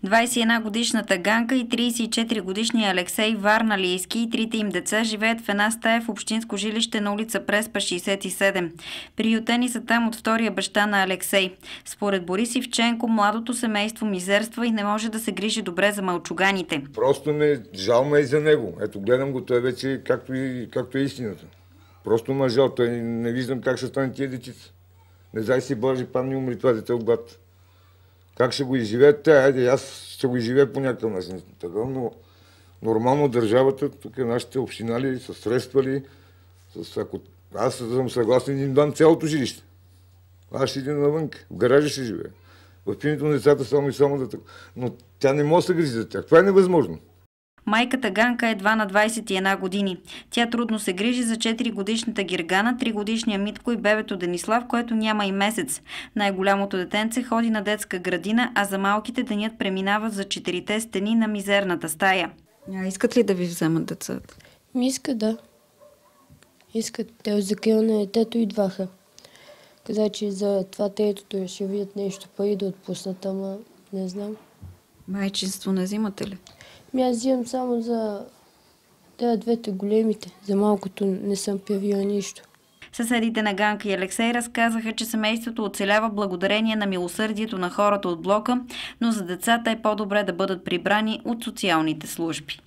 21-годишната Ганка и 34-годишния Алексей Варналийски и трите им деца живеят в една стая в общинско жилище на улица Преспа 67. Приютени са там от втория баща на Алексей. Според Борис Ивченко, младото семейство мизерства и не може да се грижи добре за мълчуганите. Просто жал ме и за него. Ето, гледам го, той вече както е истината. Просто ме жал, той не виждам как ще стане тия дечица. Не дай си Божи памни умри това дете от глад. Как ще го изживеят те? Айде, аз ще го изживея по някакъв начин. Но нормално държавата, тук нашите общинали са средствали. Аз съм съгласен да им дам цялото жилище. Аз ще идем навън, в гаража ще живея. В пинето на децата само и само да така. Но тя не може да се грижи за тях. Това е невъзможно. Майката Ганка е едва на 21 години. Тя трудно се грижи за 4-годишната Гергана, 3-годишния Митко и бебето Денислав, което няма и месец. Най-голямото детенце ходи на детска градина, а за малките денят преминава за 4-те стени на мизерната стая. Искат ли да ви вземат децата? Искат, да. Искат. Те от закрила на детето идваха. Каза, че за това третото ще видят нещо пари да отпуснат, ама не знам. Майчинство не взимате ли? Аз взимам само за двете големите. За малкото не съм пявила нищо. Съседите на Ганка и Алексей разказаха, че семейството оцелява благодарение на милосърдието на хората от блока, но за децата е по-добре да бъдат прибрани от социалните служби.